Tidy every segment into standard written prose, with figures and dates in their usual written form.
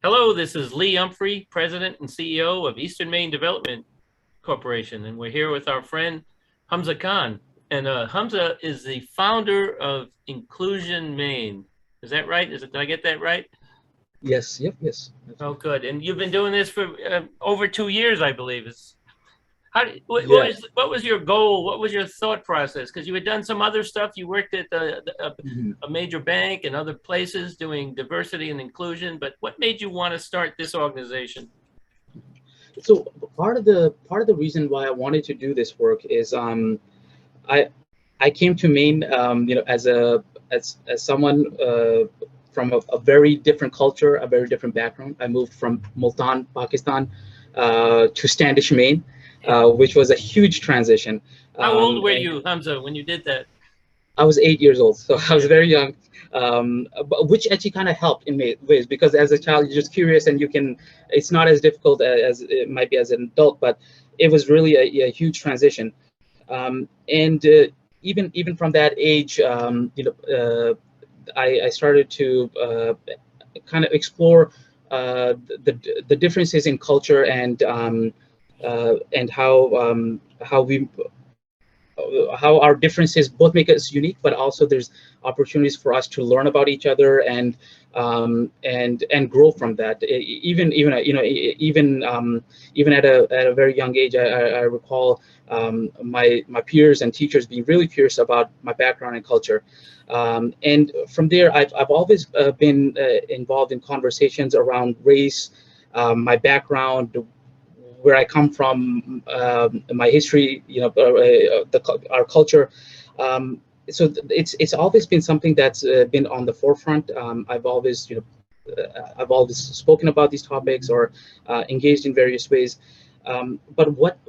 Hello, this is Lee Umphrey, President and CEO of Eastern Maine Development Corporation, and we're here with our friend Humza Khan. And Humza is the founder of Inclusion Maine. Is that right? Did I get that right? Yes, yep, yes. That's Oh, right. good. And you've been doing this for over 2 years, I believe. Yeah. What was your goal? What was your thought process? Because you had done some other stuff. You worked at Mhm. a major bank and other places doing diversity and inclusion. But what made you want to start this organization? So part of the reason why I wanted to do this work is I I came to Maine as someone from a very different culture, a very different background. I moved from Multan, Pakistan, to Standish, Maine, which was a huge transition. How old were And you, Hamza, when you did that? I was 8 years old, so I was Yeah. very young, which actually kind of helped in ways because as a child you're just curious and you can. It's not as difficult as it might be as an adult, but it was really a huge transition. And even from that age, I started to kind of explore the differences in culture and how our differences both make us unique, but also there's opportunities for us to learn about each other and grow from that. Even at a very young age, I recall my peers and teachers being really curious about my background and culture. And from there, I've always been involved in conversations around race, my background, where I come from, my history, our culture. It's always been something that's been on the forefront. I've always spoken about these topics or engaged in various ways. But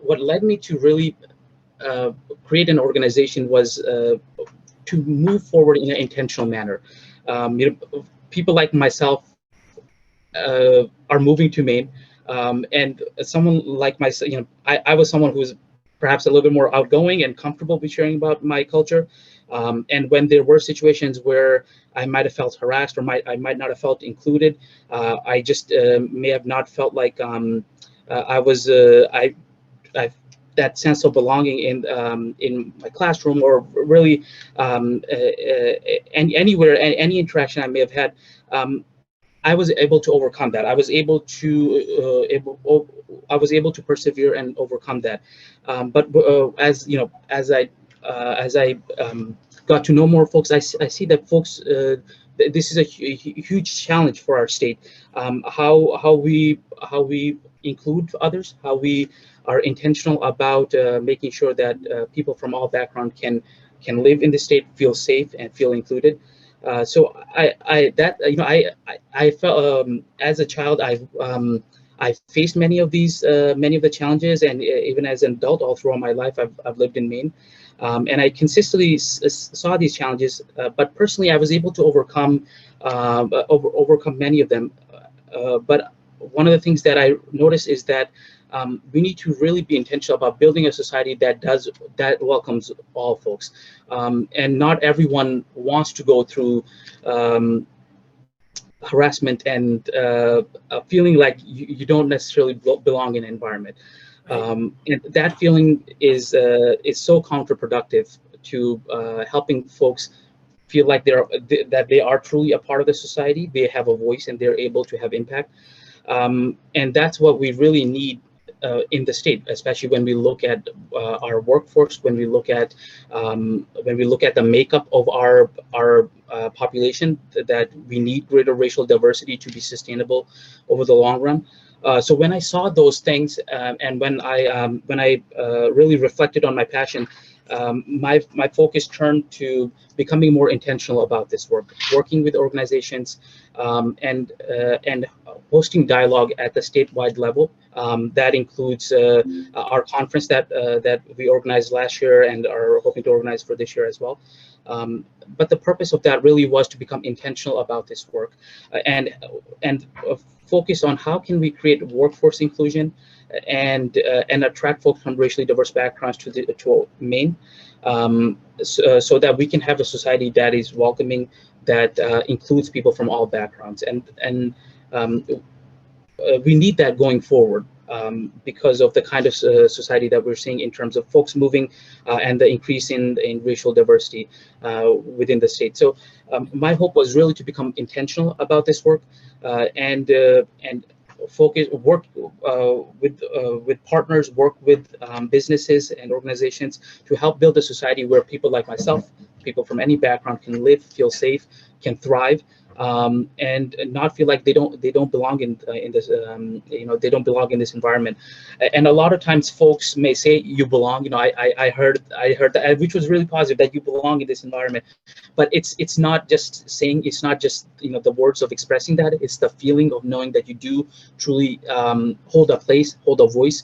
what led me to really uh, create an organization was to move forward in an intentional manner. People like myself are moving to Maine. And someone like myself, I was someone who was perhaps a little bit more outgoing and comfortable with sharing about my culture. And when there were situations where I might have felt harassed or I might not have felt included, I just may have not felt like I was I that sense of belonging in my classroom or really anywhere, any interaction I may have had. I was able to overcome that. I was able to persevere and overcome that. But as you know, as I got to know more folks, I see that folks. This is a huge challenge for our state. How we include others, how we are intentional about making sure that people from all background can live in the state, feel safe, and feel included. So I that you know I felt as a child I faced many of the challenges, and even as an adult all throughout my life I've lived in Maine, and I consistently saw these challenges. But personally, I was able to overcome many of them. But one of the things that I noticed is that we need to really be intentional about building a society that welcomes all folks, and not everyone wants to go through um, harassment and feeling like you don't necessarily belong in an environment. Right. And that feeling is so counterproductive to helping folks feel like that they are truly a part of the society. They have a voice and they're able to have impact. And that's what we really need in the state, especially when we look at our workforce, when we look at the makeup of our population, that we need greater racial diversity to be sustainable over the long run. So when I saw those things, and when I really reflected on my passion, my focus turned to becoming more intentional about this work, working with organizations, and hosting dialogue at the statewide level. That includes our conference that we organized last year and are hoping to organize for this year as well. But the purpose of that really was to become intentional about this work, and focus on how can we create workforce inclusion and attract folks from racially diverse backgrounds to Maine, so that we can have a society that is welcoming, that includes people from all backgrounds. And um, we need that going forward, because of the kind of society that we're seeing in terms of folks moving, and the increase in racial diversity within the state. So my hope was really to become intentional about this work, and focus, work with partners, work with businesses and organizations to help build a society where people like myself, people from any background, can live, feel safe, can thrive, and not feel like they don't belong in this, they don't belong in this environment. And a lot of times folks may say you belong. I heard that, which was really positive, that you belong in this environment. But it's not just saying, it's not just the words of expressing that. It's the feeling of knowing that you do truly hold a place, hold a voice.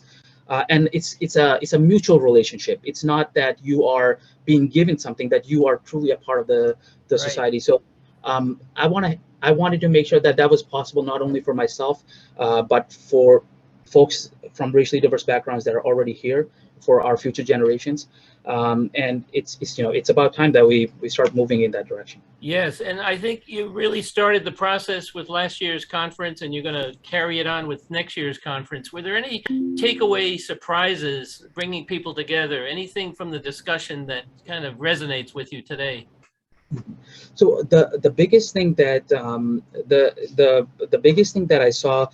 And it's a mutual relationship. It's not that you are being given something, that you are truly a part of the Right. society. So I wanted to make sure that that was possible, not only for myself, but for folks from racially diverse backgrounds that are already here, for our future generations. And it's about time that we start moving in that direction. Yes, and I think you really started the process with last year's conference, and you're going to carry it on with next year's conference. Were there any takeaway surprises bringing people together? Anything from the discussion that kind of resonates with you today? So the biggest thing that the biggest thing that I saw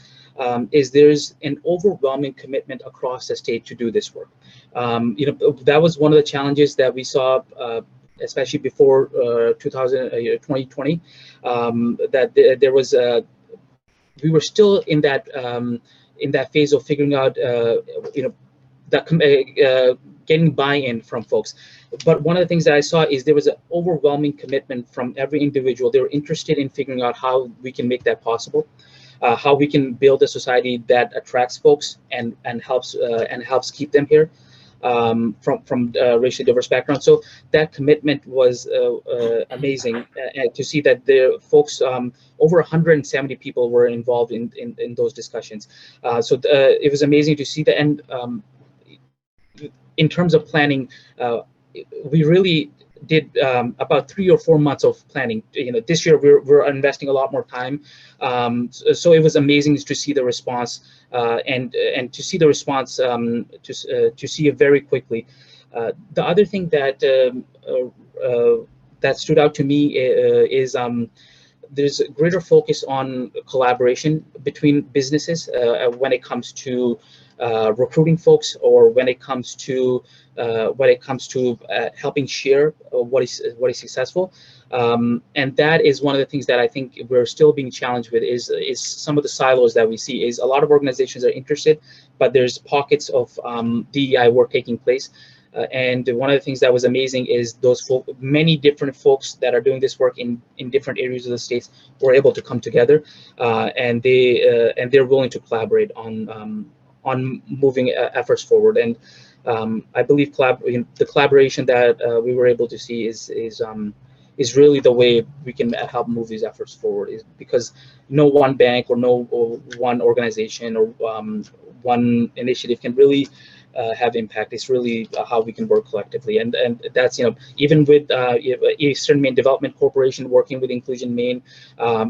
is there's an overwhelming commitment across the state to do this work. That was one of the challenges that we saw, especially before 2020, that there was we were still in that phase of figuring out getting buy-in from folks. But one of the things that I saw is there was an overwhelming commitment from every individual. They were interested in figuring out how we can make that possible, how we can build a society that attracts folks and helps keep them here, from racially diverse backgrounds. So that commitment was amazing, to see that the folks, over 170 people were involved in those discussions. So it was amazing to see that. And in terms of planning, we really did about 3 or 4 months of planning. This year we're investing a lot more time. So it was amazing to see the response, and to see the response, to see it very quickly. The other thing that that stood out to me is there's a greater focus on collaboration between businesses when it comes to recruiting folks, or when it comes to helping share what is successful, and that is one of the things that I think we're still being challenged with, is some of the silos that we see. Is a lot of organizations are interested, but there's pockets of DEI work taking place. And one of the things that was amazing is those many different folks that are doing this work in different areas of the states were able to come together, and they're willing to collaborate on moving efforts forward. And I believe the collaboration that we were able to see is really the way we can help move these efforts forward, is because no one bank or no one organization or one initiative can really have impact. It's really how we can work collectively, and that's even with Eastern Maine Development Corporation working with Inclusion Maine,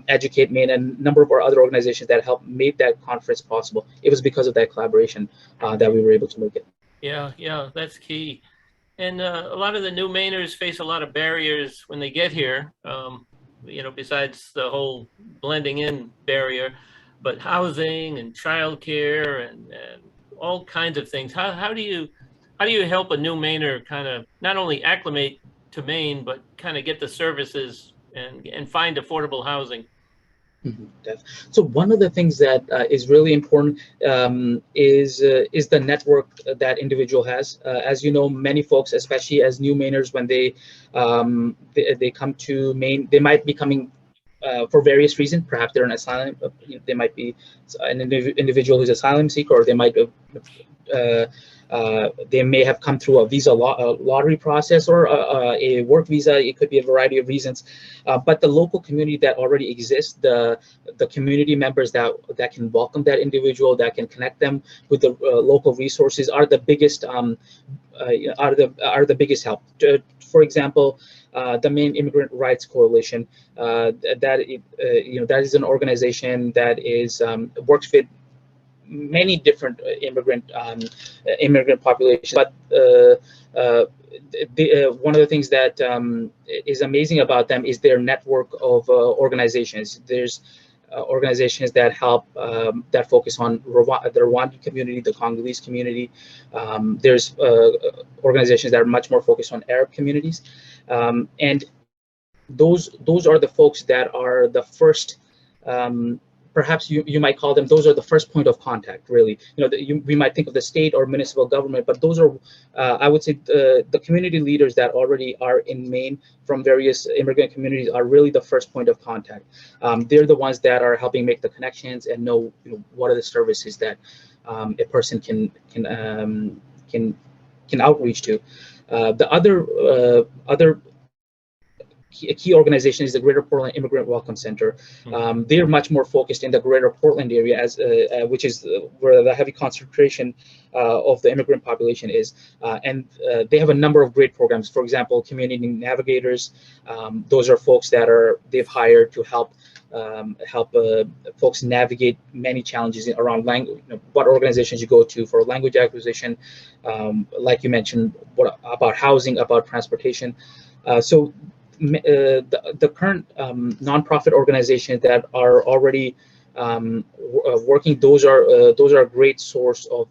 Educate Maine, and a number of our other organizations that helped make that conference possible. It was because of that collaboration that we were able to make it. Yeah, that's key. And a lot of the new Mainers face a lot of barriers when they get here, besides the whole blending in barrier, but housing and childcare and all kinds of things. How do you help a new Mainer kind of not only acclimate to Maine, but kind of get the services and find affordable housing? So one of the things that is really important is the network that individual has. As you know, many folks, especially as new Mainers, when they come to Maine, they might be coming for various reasons. Perhaps they're an asylum. They might be an individual who's asylum seeker, or they might they may have come through a visa lottery process or a work visa. It could be a variety of reasons, but the local community that already exists, the community members that can welcome that individual, that can connect them with the local resources, are the biggest help. For example, the Maine Immigrant Rights Coalition, that is an organization that is works with many different immigrant populations. But one of the things that is amazing about them is their network of organizations. There's organizations that help that focus on the Rwandan community, the Congolese community. There's organizations that are much more focused on Arab communities, and those are the folks that are the first. Perhaps you might call them, those are the first point of contact, really. We might think of the state or municipal government, but those are, I would say, the community leaders that already are in Maine from various immigrant communities are really the first point of contact. They're the ones that are helping make the connections and know, what are the services that a person can outreach to. The other key organization is the Greater Portland Immigrant Welcome Center. They're much more focused in the Greater Portland area, which is where the heavy concentration of the immigrant population is, and they have a number of great programs. For example, community navigators. Those are folks that they've hired to help folks navigate many challenges around language. What organizations you go to for language acquisition, like you mentioned, what about housing, about transportation. So the current nonprofit organizations that are already working, those are a great source of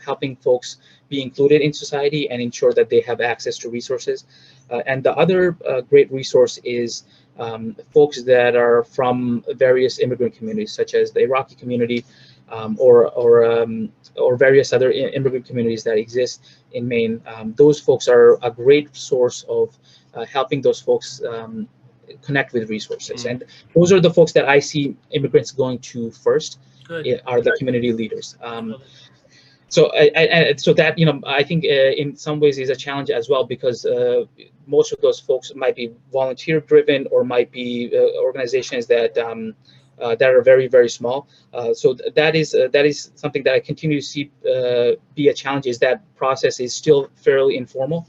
helping folks be included in society and ensure that they have access to resources. And the other great resource is folks that are from various immigrant communities, such as the Iraqi community, or various other immigrant communities that exist in Maine. Those folks are a great source of helping those folks connect with resources. And those are the folks that I see immigrants going to first. Are the community leaders. So that, I think in some ways is a challenge as well, because most of those folks might be volunteer driven, or might be organizations that are very, very small. So that is something that I continue to see be a challenge, is that process is still fairly informal.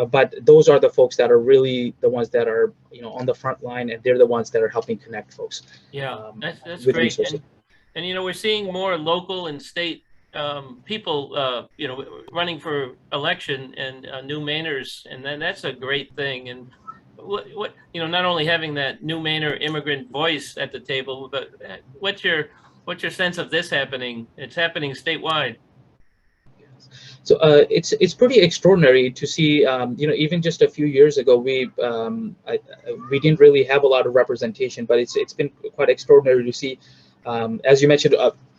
But those are the folks that are really the ones that are, on the front line, and they're the ones that are helping connect folks. Yeah, that's great. And we're seeing more local and state people, running for election, and new Mainers, and then that's a great thing. And what not only having that new Mainer immigrant voice at the table, but what's your sense of this happening? It's happening statewide. So it's pretty extraordinary to see. Even just a few years ago, we didn't really have a lot of representation, but it's been quite extraordinary to see. As you mentioned,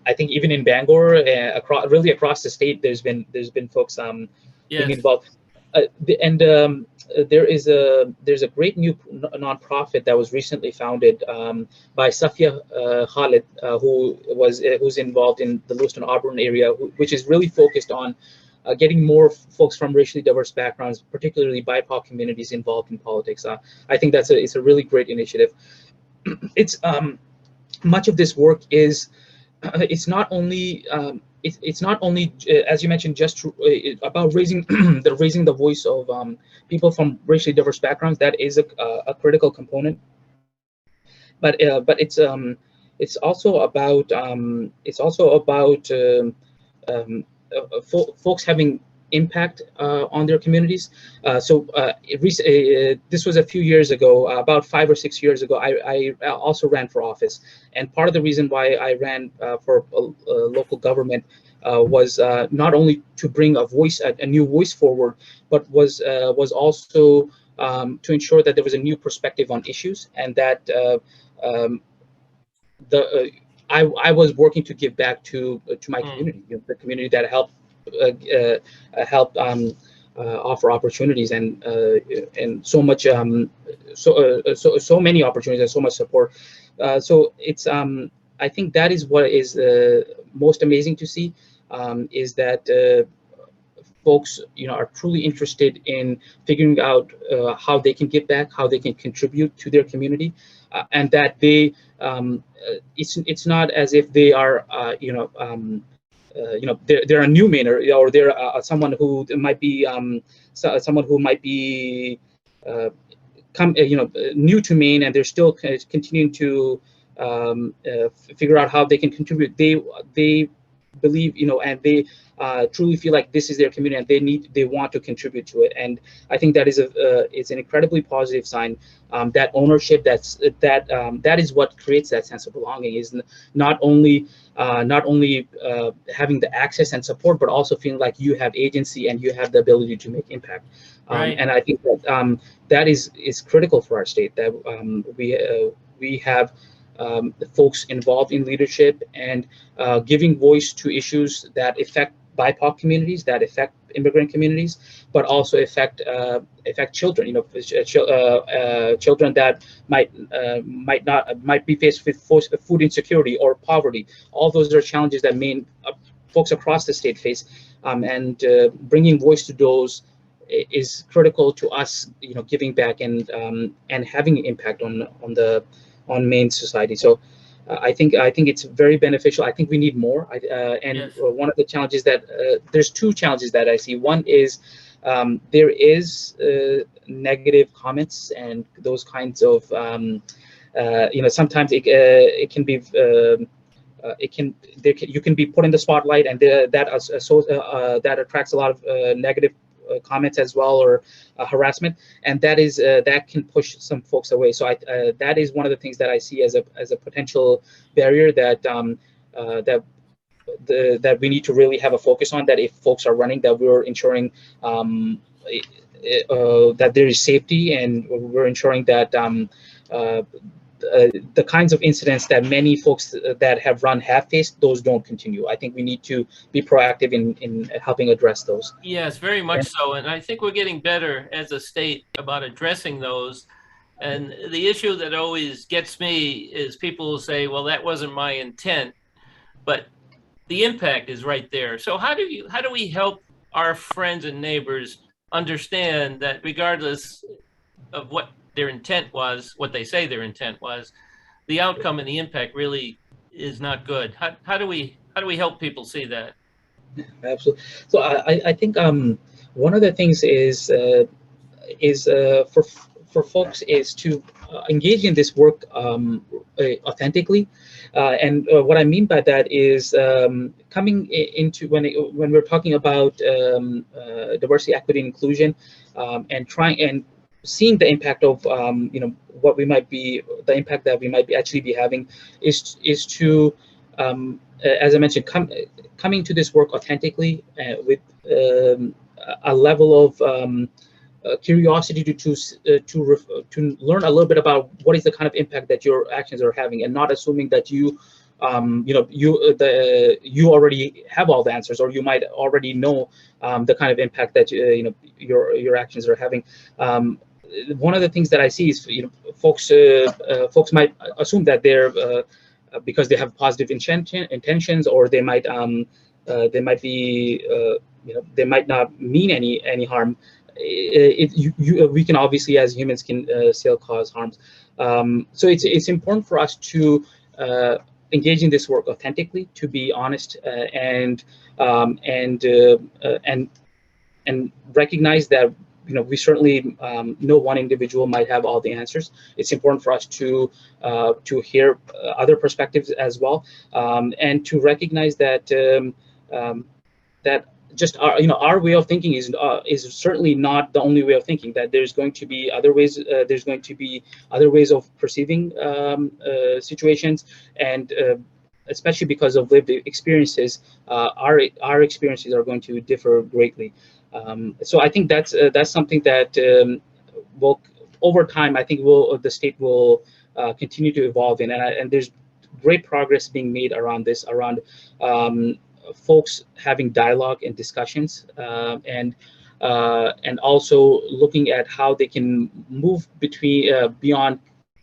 I think even in Bangor, across the state, there's been folks being involved. There's a great new nonprofit that was recently founded by Safia Khalid, who's involved in the Lewiston Auburn area, which is really focused on getting more folks from racially diverse backgrounds, particularly BIPOC communities, involved in politics. I think it's a really great initiative. It's much of this work is it's not only as you mentioned, just about raising the voice of people from racially diverse backgrounds. That is a critical component, but it's also about folks having impact on their communities. This was a few years ago, about 5 or 6 years ago. I also ran for office, and part of the reason why I ran for local government was not only to bring a new voice forward, but was also to ensure that there was a new perspective on issues, and that I was working to give back to my community, the community that helped offer opportunities and so much so many opportunities and so much support. So it's I think that is what is most amazing to see. is that folks, are truly interested in figuring out how they can give back, how they can contribute to their community, and that they it's not as if they are they're a new Mainer, or they're someone who might be someone who might be new to Maine, and they're still continuing to figure out how they can contribute. They believe, and they truly feel like this is their community, and they want to contribute to it. And I think that is it's an incredibly positive sign. That ownership, that is what creates that sense of belonging. Is not only having the access and support, but also feeling like you have agency and you have the ability to make impact. Right. And I think that that is critical for our state, that we have folks involved in leadership and giving voice to issues that affect BIPOC communities, that affect immigrant communities, but also affect children. Children that might be faced with food insecurity or poverty. All those are challenges that Maine folks across the state face, and bringing voice to those is critical to us, giving back and having an impact on Maine society. So I think it's very beneficial. I think we need more. Yes. One of the challenges that there's two challenges that I see. One is there is negative comments and those kinds of sometimes it can be you can be put in the spotlight, and that attracts a lot of negative comments as well, or harassment, and that can push some folks away. So that is one of the things that I see as a potential barrier that that we need to really have a focus on. That if folks are running, that we're ensuring that there is safety, and we're ensuring that the kinds of incidents that many folks that have run have faced, those don't continue. I think we need to be proactive in helping address those. Yes, very much so. And I think we're getting better as a state about addressing those. And the issue that always gets me is people will say, well, that wasn't my intent, but the impact is right there. So how do we help our friends and neighbors understand that regardless of what their intent was, what they say their intent was, the outcome and the impact really is not good? How do we help people see that? Absolutely. So I think one of the things is for folks is to engage in this work authentically, and what I mean by that is coming into when we're talking about diversity, equity, and inclusion, and seeing the impact of what we might be, the impact that we might be actually be having, is to as I mentioned, coming to this work authentically, with a level of curiosity to learn a little bit about what is the kind of impact that your actions are having, and not assuming that you already have all the answers, or you might already know the kind of impact that your actions are having. One of the things that I see is folks might assume that they're because they have positive intentions, or they might be they might not mean any harm. We can obviously, as humans, can still cause harms. So it's important for us to engage in this work authentically, to be honest, and recognize that we certainly no one individual might have all the answers. It's important for us to hear other perspectives as well, and to recognize that that just our way of thinking is certainly not the only way of thinking. That there's going to be other ways. There's going to be other ways of perceiving situations, and especially because of lived experiences, our experiences are going to differ greatly. So I think that's something that will, over time, I think the state will continue to evolve in, and there's great progress being made around this, around folks having dialogue and discussions, and also looking at how they can move beyond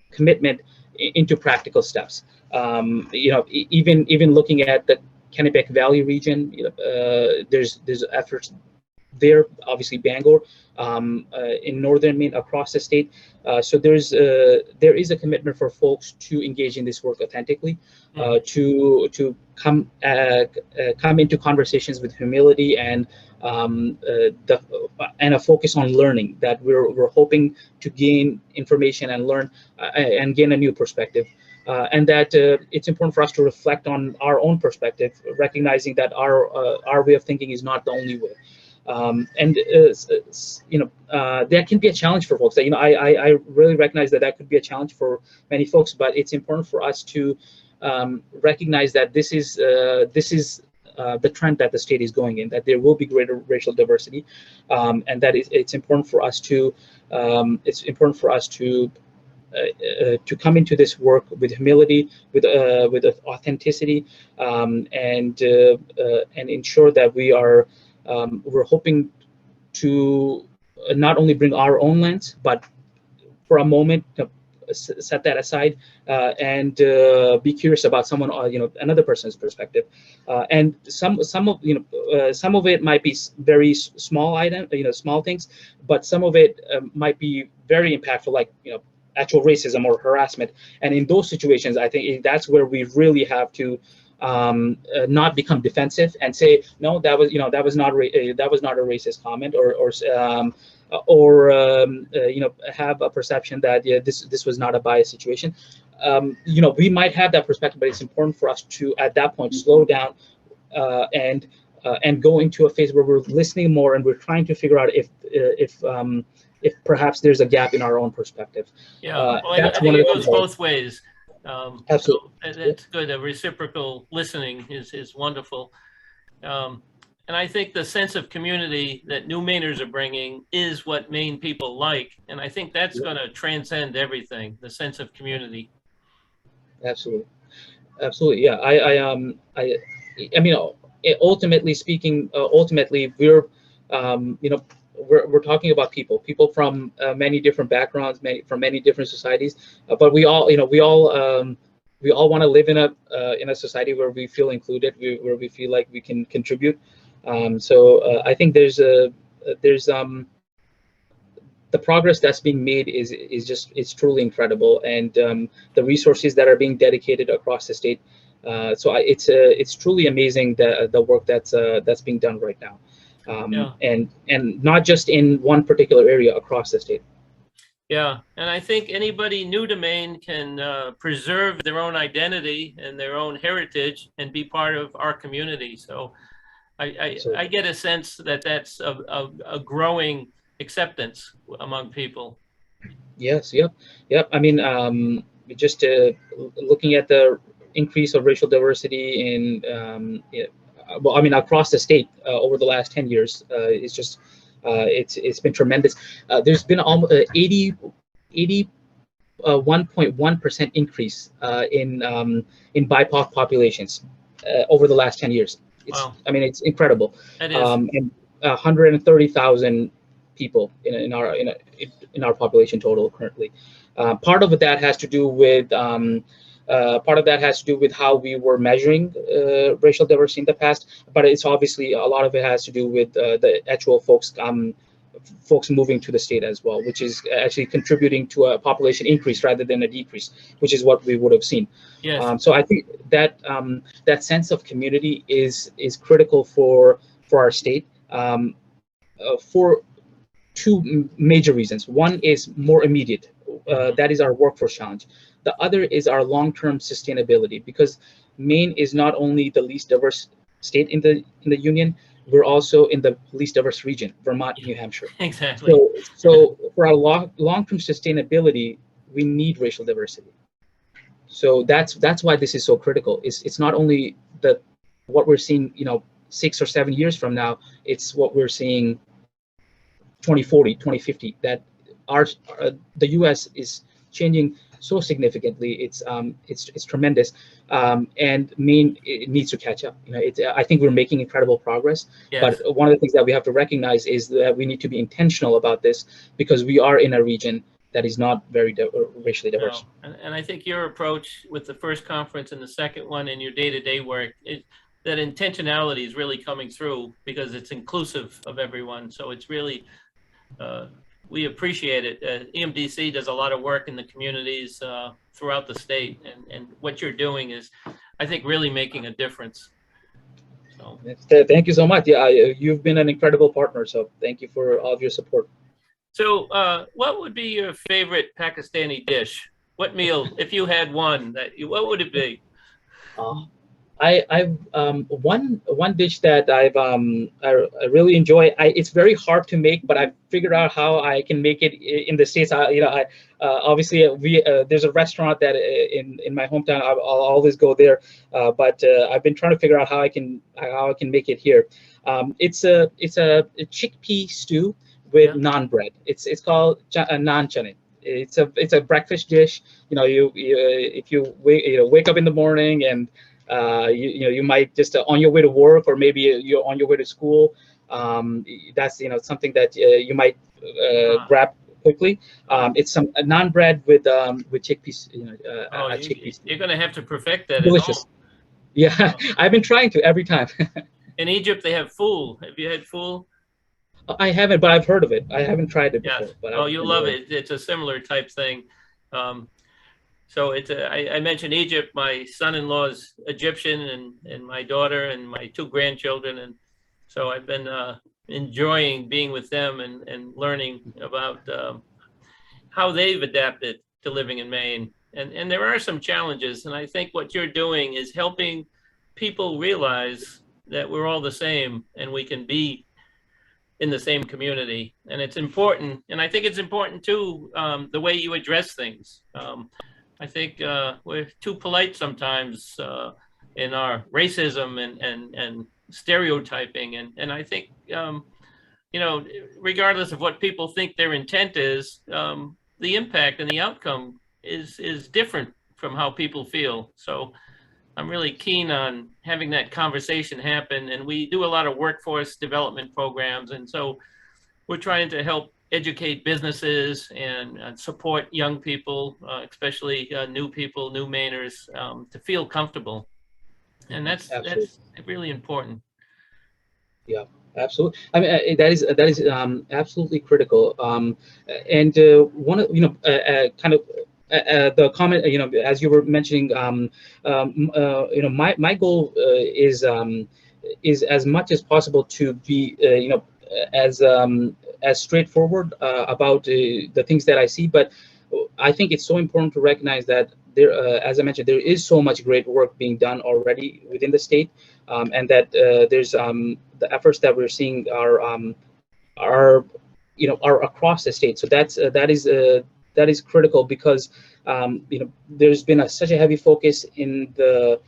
commitment into practical steps. Even looking at Kennebec Valley region. There's efforts there, obviously Bangor, in northern Maine, across the state. So there is a commitment for folks to engage in this work authentically, to come into conversations with humility and a focus on learning. That we're hoping to gain information and learn and gain a new perspective. And that it's important for us to reflect on our own perspective, recognizing that our way of thinking is not the only way. That can be a challenge for folks. I really recognize that could be a challenge for many folks, but it's important for us to recognize that this is the trend that the state is going in, that there will be greater racial diversity, and that it's important for us to come into this work with humility, with authenticity, and ensure that we're hoping to not only bring our own lens, but for a moment set that aside and be curious about someone, another person's perspective. And some of it might be very small small things, but some of it might be very impactful, like actual racism or harassment. And in those situations, I think that's where we really have to not become defensive and say, no, that was not a racist comment, or have a perception that this was not a biased situation. We might have that perspective, but it's important for us to at that point slow down and go into a phase where we're listening more and we're trying to figure out if perhaps there's a gap in our own perspective. Yeah, I think it goes both ways. Absolutely. So that's good. A reciprocal listening is wonderful. And I think the sense of community that new Mainers are bringing is what Maine people like. And I think that's going to transcend everything, the sense of community. Absolutely. Absolutely. Yeah. I mean, ultimately speaking, we're, we're talking about people from many different backgrounds, from many different societies, but we all want to live in a society where we feel included, where we feel like we can contribute. So I think there's the progress that's being made is truly incredible, and the resources that are being dedicated across the state. So it's truly amazing the work that's being done right now. And not just in one particular area, across the state. Yeah, and I think anybody new to Maine can preserve their own identity and their own heritage and be part of our community. So I get a sense that that's a growing acceptance among people. Yes, yep. I mean, just looking at the increase of racial diversity in well, I mean, across the state over the last 10 years, it's just it's been tremendous. There's been almost 1.1% increase in BIPOC populations over the last 10 years. Wow. I mean, it's incredible. That is. And 130,000 people in our population total currently. Part of that has to do with how we were measuring racial diversity in the past, but it's obviously a lot of it has to do with the actual folks moving to the state as well, which is actually contributing to a population increase rather than a decrease, which is what we would have seen. Yes. So I think that that sense of community is critical for our state for two major reasons. One is more immediate. That is our workforce challenge. The other is our long-term sustainability, because Maine is not only the least diverse state in the union, we're also in the least diverse region, Vermont, New Hampshire. Exactly. So for our long-term sustainability, we need racial diversity. So that's why this is so critical. It's not only what we're seeing, 6 or 7 years from now, it's what we're seeing 2040, 2050, that the U.S. is changing so significantly. It's tremendous, and Maine needs to catch up. I think we're making incredible progress. Yes. But one of the things that we have to recognize is that we need to be intentional about this, because we are in a region that is not very racially diverse. No. And I think your approach with the first conference and the second one and your day-to-day work, that intentionality is really coming through because it's inclusive of everyone. So it's really, we appreciate it. EMDC does a lot of work in the communities throughout the state, and what you're doing is, I think, really making a difference. So thank you so much. Yeah, you've been an incredible partner. So thank you for all of your support. So what would be your favorite Pakistani dish? What meal, if you had one, what would it be? I've one dish that I really enjoy. It's very hard to make, but I've figured out how I can make it in the States. Obviously there's a restaurant that in my hometown. I'll always go there, but I've been trying to figure out how I can make it here. It's a chickpea stew with naan bread. It's called naan chane. It's a breakfast dish. If you wake up in the morning and you might just on your way to work, or maybe you're on your way to school. That's something that you might grab quickly. It's some naan bread with chickpeas. Chickpeas. You're going to have to perfect that. Delicious. Yeah, I've been trying to every time. In Egypt, they have fool. Have you had fool? I haven't, but I've heard of it. I haven't tried it before. But you'll love it. It's a similar type thing. So I mentioned Egypt. My son-in-law is Egyptian, and my daughter and my 2 grandchildren, and so I've been enjoying being with them and learning about how they've adapted to living in Maine. And there are some challenges, and I think what you're doing is helping people realize that we're all the same and we can be in the same community. And it's important, and I think it's important too, the way you address things. I think we're too polite sometimes in our racism and stereotyping, and I think regardless of what people think their intent is, the impact and the outcome is different from how people feel. So I'm really keen on having that conversation happen, and we do a lot of workforce development programs, and so we're trying to help educate businesses and support young people, especially new people, new Mainers, to feel comfortable, and that's really important. Yeah, absolutely. I mean, that is absolutely critical. And one of kind of the comment, as you were mentioning, my goal is as much as possible to be as straightforward about the things that I see. But I think it's so important to recognize that there, as I mentioned, there is so much great work being done already within the state, and that there's the efforts that we're seeing are across the state. So that is critical, because there's been such a heavy focus in the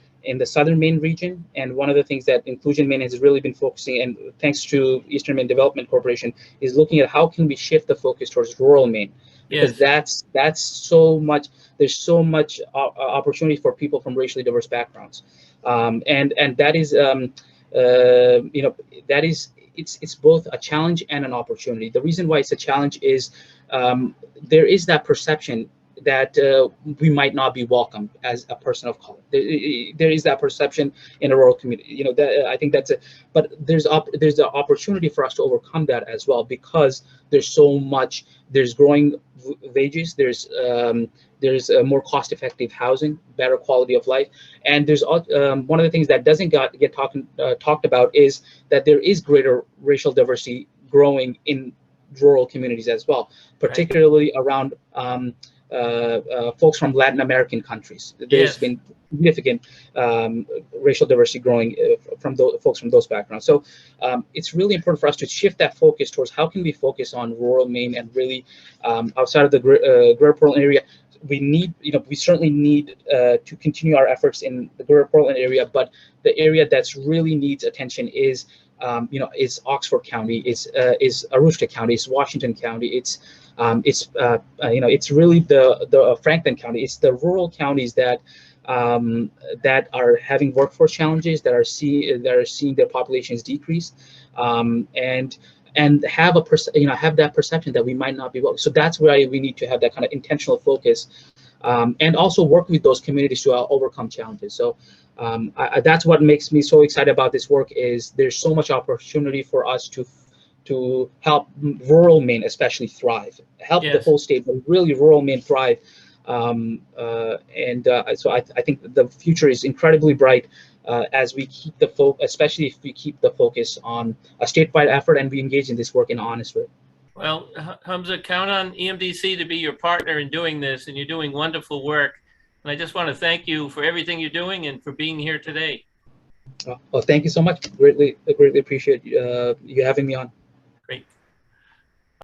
southern Maine region, and one of the things that Inclusion Maine has really been focusing, and thanks to Eastern Maine Development Corporation, is looking at how can we shift the focus towards rural Maine, because that's so much. There's so much opportunity for people from racially diverse backgrounds, and that is that is it's both a challenge and an opportunity. The reason why it's a challenge is there is that perception that we might not be welcome as a person of color. There is that perception in a rural community. I think that's it. But there's the opportunity for us to overcome that as well, because there's so much. There's growing wages. There's more cost-effective housing, better quality of life, and there's one of the things that doesn't get talked about is that there is greater racial diversity growing in rural communities as well, particularly around folks from Latin American countries. There's been significant racial diversity growing from folks from those backgrounds. So it's really important for us to shift that focus towards how can we focus on rural Maine, and really outside of the Greater Portland area. We certainly need to continue our efforts in the Greater Portland area, but the area that's really needs attention is Oxford County, is Aroostook County, it's Washington County, it's really the Franklin County. It's the rural counties that are having workforce challenges, that are seeing their populations decrease, and have that perception that we might not be welcome. So that's why we need to have that kind of intentional focus and also work with those communities to overcome challenges. So that's what makes me so excited about this work, is there's so much opportunity for us to help rural Maine especially thrive, help the whole state, but really rural Maine thrive. So I think the future is incredibly bright as we keep the especially if we keep the focus on a statewide effort and we engage in this work in an honest way. Well, Humza, count on EMDC to be your partner in doing this, and you're doing wonderful work. And I just want to thank you for everything you're doing and for being here today. Well, thank you so much. Greatly appreciate you having me on. Great.